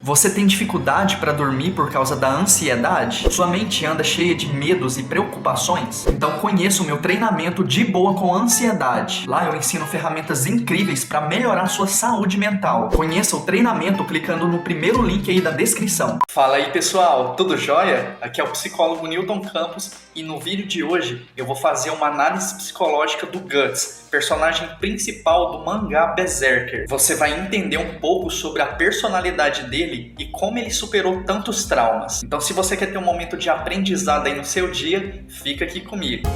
Você tem dificuldade para dormir por causa da ansiedade? Sua mente anda cheia de medos e preocupações? Então conheça o meu treinamento De Boa com Ansiedade. Lá eu ensino ferramentas incríveis para melhorar sua saúde mental. Conheça o treinamento clicando no primeiro link aí da descrição. Fala aí pessoal, tudo jóia? Aqui é o psicólogo Newton Campos e no vídeo de hoje eu vou fazer uma análise psicológica do Guts, personagem principal do mangá Berserker. Você vai entender um pouco sobre a personalidade dele e como ele superou tantos traumas. Então, se você quer ter um momento de aprendizado aí no seu dia, fica aqui comigo.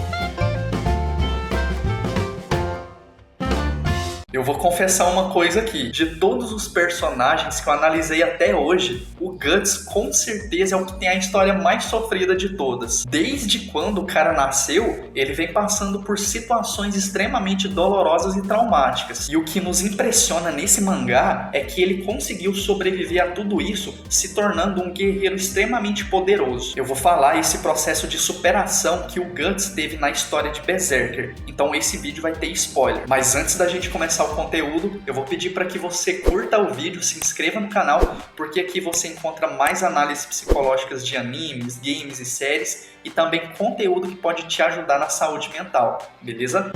Eu vou confessar uma coisa aqui. De todos os personagens que eu analisei até hoje, o Guts com certeza é o que tem a história mais sofrida de todas. Desde quando o cara nasceu, ele vem passando por situações extremamente dolorosas e traumáticas. E o que nos impressiona nesse mangá é que ele conseguiu sobreviver a tudo isso, se tornando um guerreiro extremamente poderoso. Eu vou falar esse processo de superação que o Guts teve na história de Berserker. Então esse vídeo vai ter spoiler. Mas antes da gente começar o conteúdo, eu vou pedir para que você curta o vídeo, se inscreva no canal, porque aqui você encontra mais análises psicológicas de animes, games e séries e também conteúdo que pode te ajudar na saúde mental, beleza?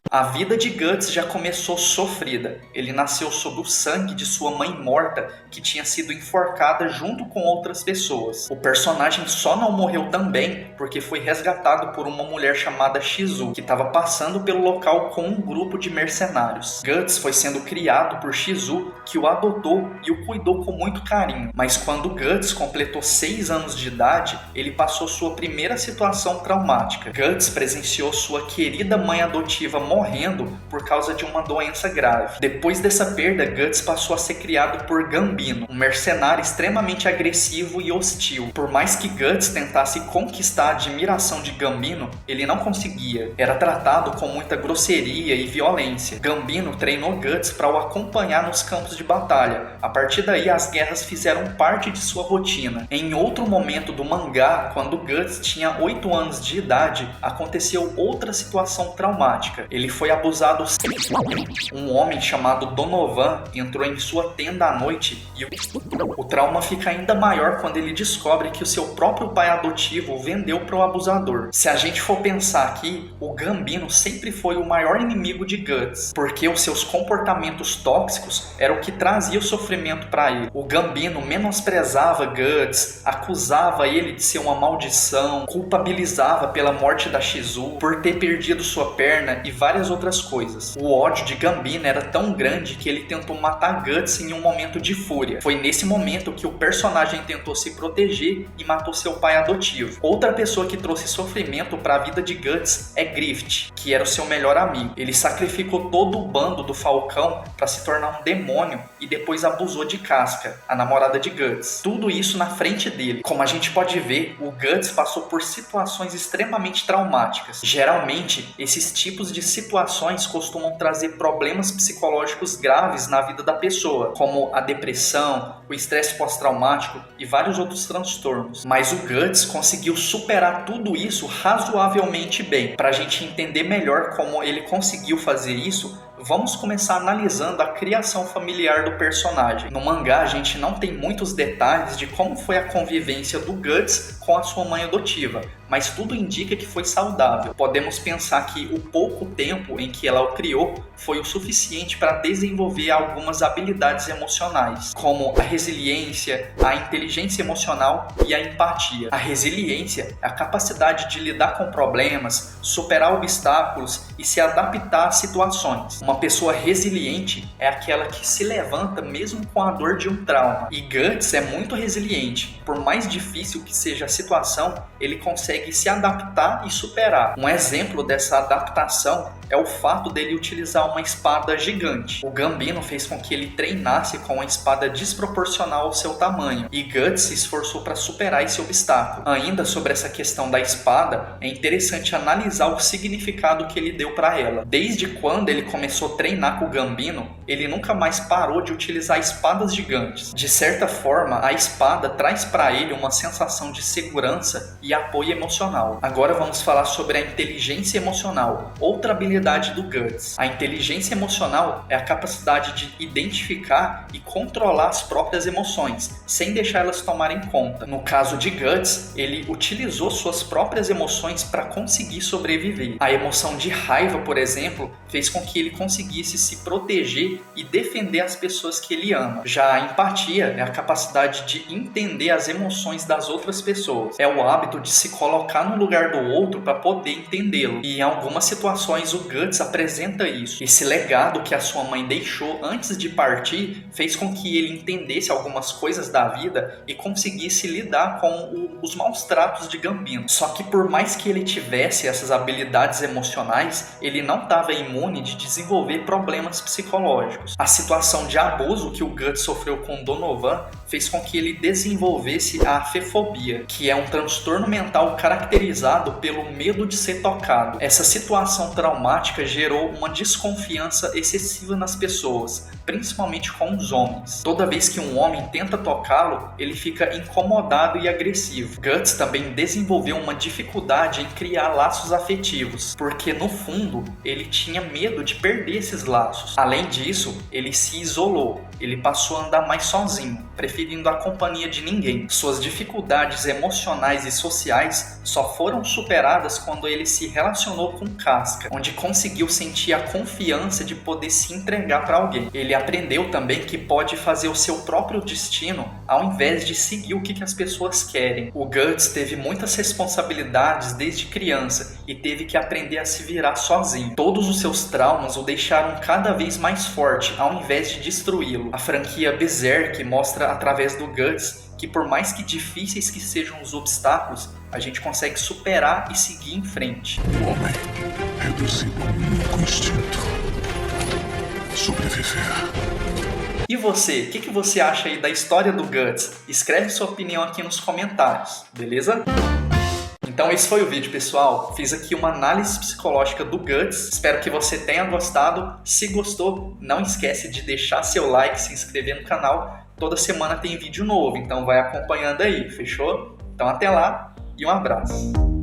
A vida de Guts já começou sofrida. Ele nasceu sob o sangue de sua mãe morta, que tinha sido enforcada junto com outras pessoas. O personagem só não morreu também porque foi resgatado por uma mulher chamada Shizu, que estava passando pelo local com um grupo de mercenários. Guts foi sendo criado por Shizu, que o adotou e o cuidou com muito carinho. Mas quando Guts completou 6 anos de idade, ele passou sua primeira situação traumática. Guts presenciou sua querida mãe adotiva morrendo por causa de uma doença grave. Depois dessa perda, Guts passou a ser criado por Gambino, um mercenário extremamente agressivo e hostil. Por mais que Guts tentasse conquistar a admiração de Gambino, ele não conseguia. Era tratado com muita grosseria e violência. Gambino treinou Guts para o acompanhar nos campos de batalha. A partir daí, as guerras fizeram parte de sua rotina. Em outro momento do mangá, quando Guts tinha 8 anos de idade, aconteceu outra situação traumática. Ele foi abusado sexualmente. Um homem chamado Donovan entrou em sua tenda à noite e o trauma fica ainda maior quando ele descobre que o seu próprio pai adotivo o vendeu para o abusador. Se a gente for pensar aqui, o Gambino sempre foi o maior inimigo de Guts, porque os seus comportamentos tóxicos eram o que trazia o sofrimento para ele. O Gambino menosprezava Guts, acusava ele de ser uma maldição, culpabilizava pela morte da Shizu, por ter perdido sua perna e várias outras coisas. O ódio de Gambino era tão grande que ele tentou matar Guts em um momento de fúria. Foi nesse momento que o personagem tentou se proteger e matou seu pai adotivo. Outra pessoa que trouxe sofrimento para a vida de Guts é Griffith, que era o seu melhor amigo. Ele sacrificou todo o bando do Falcão para se tornar um demônio e depois abusou de Casca, a namorada de Guts. Tudo isso na frente dele. Como a gente pode ver, o Guts passou por situações extremamente traumáticas. Geralmente, esses tipos de situações costumam trazer problemas psicológicos graves na vida da pessoa, como a depressão, o estresse pós-traumático e vários outros transtornos. Mas o Guts conseguiu superar tudo isso razoavelmente bem. Para a gente entender melhor como ele conseguiu fazer isso, vamos começar analisando a criação familiar do personagem. No mangá, a gente não tem muitos detalhes de como foi a convivência do Guts com a sua mãe adotiva, mas tudo indica que foi saudável. Podemos pensar que o pouco tempo em que ela o criou foi o suficiente para desenvolver algumas habilidades emocionais, como a resiliência, a inteligência emocional e a empatia. A resiliência é a capacidade de lidar com problemas, superar obstáculos e se adaptar a situações. Uma pessoa resiliente é aquela que se levanta mesmo com a dor de um trauma. E Guts é muito resiliente. Por mais difícil que seja a situação, ele consegue se adaptar e superar. Um exemplo dessa adaptação é o fato dele utilizar uma espada gigante. O Gambino fez com que ele treinasse com uma espada desproporcional ao seu tamanho, e Guts se esforçou para superar esse obstáculo. Ainda sobre essa questão da espada, é interessante analisar o significado que ele deu para ela. Desde quando ele começou a treinar com o Gambino, ele nunca mais parou de utilizar espadas gigantes. De certa forma, a espada traz para ele uma sensação de segurança e apoio emocional. Agora vamos falar sobre a inteligência emocional, outra habilidade habilidade do Guts. A inteligência emocional é a capacidade de identificar e controlar as próprias emoções, sem deixar elas tomarem conta. No caso de Guts, ele utilizou suas próprias emoções para conseguir sobreviver. A emoção de raiva, por exemplo, fez com que ele conseguisse se proteger e defender as pessoas que ele ama. Já a empatia é a capacidade de entender as emoções das outras pessoas. É o hábito de se colocar no lugar do outro para poder entendê-lo. E em algumas situações o Guts apresenta isso. Esse legado que a sua mãe deixou antes de partir fez com que ele entendesse algumas coisas da vida e conseguisse lidar com os maus tratos de Gambino. Só que por mais que ele tivesse essas habilidades emocionais, ele não estava imune de desenvolver problemas psicológicos. A situação de abuso que o Guts sofreu com Donovan fez com que ele desenvolvesse a afefobia, que é um transtorno mental caracterizado pelo medo de ser tocado. Essa situação traumática gerou uma desconfiança excessiva nas pessoas, principalmente com os homens. Toda vez que um homem tenta tocá-lo, ele fica incomodado e agressivo. Guts também desenvolveu uma dificuldade em criar laços afetivos, porque no fundo ele tinha medo de perder esses laços. Além disso, ele se isolou. Ele passou a andar mais sozinho, preferindo a companhia de ninguém. Suas dificuldades emocionais e sociais só foram superadas quando ele se relacionou com Casca, onde conseguiu sentir a confiança de poder se entregar para alguém. Ele aprendeu também que pode fazer o seu próprio destino ao invés de seguir o que as pessoas querem. O Guts teve muitas responsabilidades desde criança e teve que aprender a se virar sozinho. Todos os seus traumas o deixaram cada vez mais forte ao invés de destruí-lo. A franquia Berserk mostra através do Guts que por mais que difíceis que sejam os obstáculos, a gente consegue superar e seguir em frente. O homem reduzido a um único instinto: sobreviver. E você, o que você acha aí da história do Guts? Escreve sua opinião aqui nos comentários, beleza? Então esse foi o vídeo, pessoal. Fiz aqui uma análise psicológica do Guts. Espero que você tenha gostado. Se gostou, não esquece de deixar seu like, se inscrever no canal. Toda semana tem vídeo novo, então vai acompanhando aí, fechou? Então até lá e um abraço.